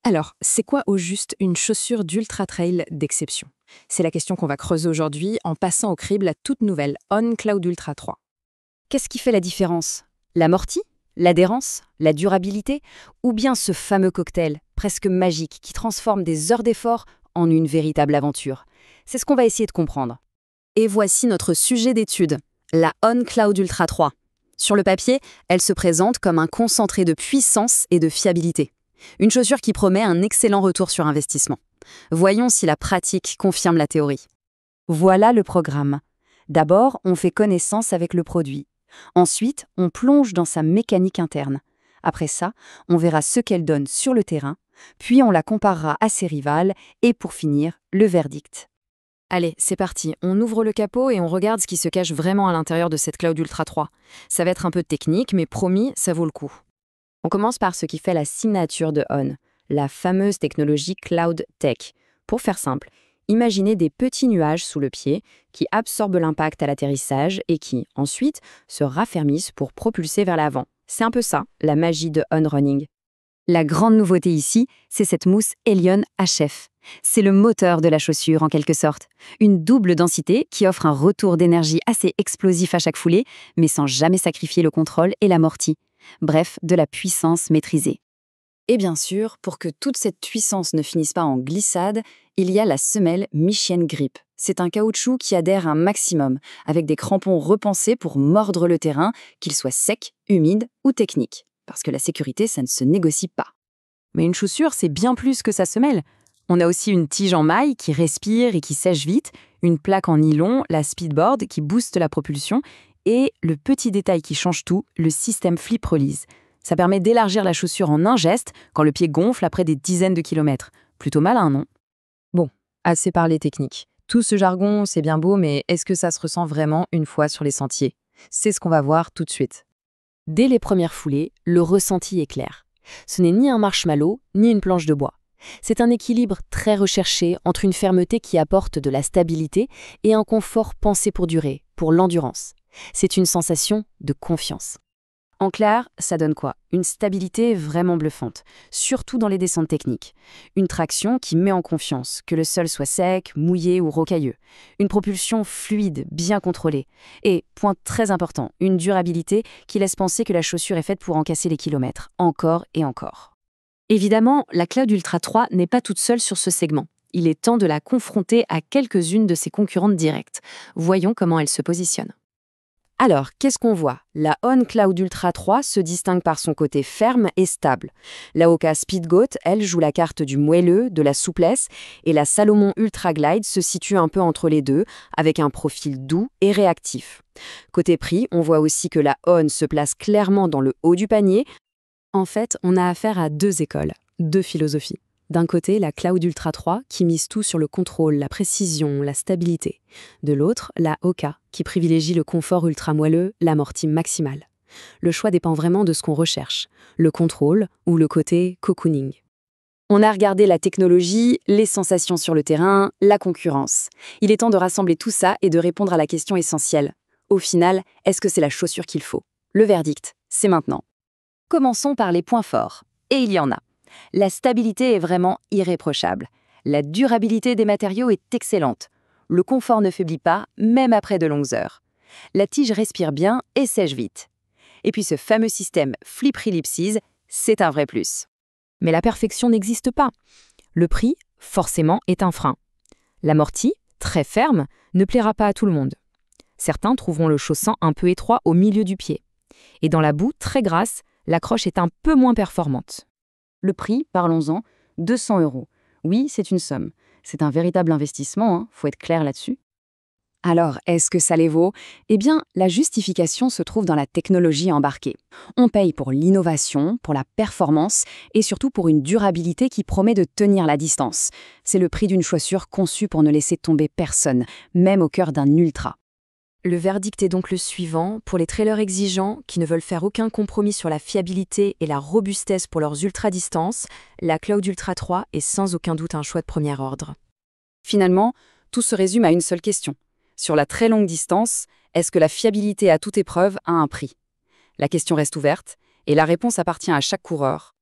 Alors, c'est quoi au juste une chaussure d'ultra trail d'exception? C'est la question qu'on va creuser aujourd'hui en passant au crible la toute nouvelle On Cloud Ultra 3. Qu'est-ce qui fait la différence? L'amorti? L'adhérence? La durabilité? Ou bien ce fameux cocktail, presque magique, qui transforme des heures d'effort en une véritable aventure? C'est ce qu'on va essayer de comprendre. Et voici notre sujet d'étude, la On Cloud Ultra 3. Sur le papier, elle se présente comme un concentré de puissance et de fiabilité. Une chaussure qui promet un excellent retour sur investissement. Voyons si la pratique confirme la théorie. Voilà le programme. D'abord, on fait connaissance avec le produit. Ensuite, on plonge dans sa mécanique interne. Après ça, on verra ce qu'elle donne sur le terrain, puis on la comparera à ses rivales, et pour finir, le verdict. Allez, c'est parti, on ouvre le capot et on regarde ce qui se cache vraiment à l'intérieur de cette Cloud Ultra 3. Ça va être un peu technique, mais promis, ça vaut le coup. On commence par ce qui fait la signature de On, la fameuse technologie Cloud Tech. Pour faire simple, imaginez des petits nuages sous le pied qui absorbent l'impact à l'atterrissage et qui, ensuite, se raffermissent pour propulser vers l'avant. C'est un peu ça, la magie de On Running. La grande nouveauté ici, c'est cette mousse Elion HF. C'est le moteur de la chaussure en quelque sorte. Une double densité qui offre un retour d'énergie assez explosif à chaque foulée, mais sans jamais sacrifier le contrôle et l'amorti. Bref, de la puissance maîtrisée. Et bien sûr, pour que toute cette puissance ne finisse pas en glissade, il y a la semelle Michelin Grip. C'est un caoutchouc qui adhère un maximum, avec des crampons repensés pour mordre le terrain, qu'il soit sec, humide ou technique. Parce que la sécurité, ça ne se négocie pas. Mais une chaussure, c'est bien plus que sa semelle. On a aussi une tige en maille qui respire et qui sèche vite, une plaque en nylon, la Speedboard qui booste la propulsion, et le petit détail qui change tout, le système Flip Release. Ça permet d'élargir la chaussure en un geste quand le pied gonfle après des dizaines de kilomètres. Plutôt malin, non? Bon, assez parlé technique. Tout ce jargon, c'est bien beau, mais est-ce que ça se ressent vraiment une fois sur les sentiers? C'est ce qu'on va voir tout de suite. Dès les premières foulées, le ressenti est clair. Ce n'est ni un marshmallow, ni une planche de bois. C'est un équilibre très recherché entre une fermeté qui apporte de la stabilité et un confort pensé pour durer, pour l'endurance. C'est une sensation de confiance. En clair, ça donne quoi? Une stabilité vraiment bluffante, surtout dans les descentes techniques. Une traction qui met en confiance, que le sol soit sec, mouillé ou rocailleux. Une propulsion fluide, bien contrôlée. Et, point très important, une durabilité qui laisse penser que la chaussure est faite pour encasser les kilomètres, encore et encore. Évidemment, la Cloud Ultra 3 n'est pas toute seule sur ce segment. Il est temps de la confronter à quelques-unes de ses concurrentes directes. Voyons comment elle se positionne. Alors, qu'est-ce qu'on voit? La On Cloud Ultra 3 se distingue par son côté ferme et stable. La Hoka Speedgoat, elle, joue la carte du moelleux, de la souplesse, et la Salomon Ultra Glide se situe un peu entre les deux, avec un profil doux et réactif. Côté prix, on voit aussi que la On se place clairement dans le haut du panier. En fait, on a affaire à deux écoles, deux philosophies. D'un côté, la Cloud Ultra 3 qui mise tout sur le contrôle, la précision, la stabilité. De l'autre, la Hoka qui privilégie le confort ultra moelleux, l'amorti maximal. Le choix dépend vraiment de ce qu'on recherche, le contrôle ou le côté cocooning. On a regardé la technologie, les sensations sur le terrain, la concurrence. Il est temps de rassembler tout ça et de répondre à la question essentielle. Au final, est-ce que c'est la chaussure qu'il faut? Le verdict, c'est maintenant. Commençons par les points forts. Et il y en a. La stabilité est vraiment irréprochable. La durabilité des matériaux est excellente. Le confort ne faiblit pas, même après de longues heures. La tige respire bien et sèche vite. Et puis ce fameux système Flip Release, c'est un vrai plus. Mais la perfection n'existe pas. Le prix, forcément, est un frein. L'amorti, très ferme, ne plaira pas à tout le monde. Certains trouveront le chaussant un peu étroit au milieu du pied. Et dans la boue, très grasse, l'accroche est un peu moins performante. Le prix, parlons-en, 200 €. Oui, c'est une somme. C'est un véritable investissement, faut être clair là-dessus. Alors, est-ce que ça les vaut? Eh bien, la justification se trouve dans la technologie embarquée. On paye pour l'innovation, pour la performance et surtout pour une durabilité qui promet de tenir la distance. C'est le prix d'une chaussure conçue pour ne laisser tomber personne, même au cœur d'un ultra. Le verdict est donc le suivant, pour les trailers exigeants qui ne veulent faire aucun compromis sur la fiabilité et la robustesse pour leurs ultra-distances, la Cloud Ultra 3 est sans aucun doute un choix de premier ordre. Finalement, tout se résume à une seule question. Sur la très longue distance, est-ce que la fiabilité à toute épreuve a un prix? La question reste ouverte, et la réponse appartient à chaque coureur,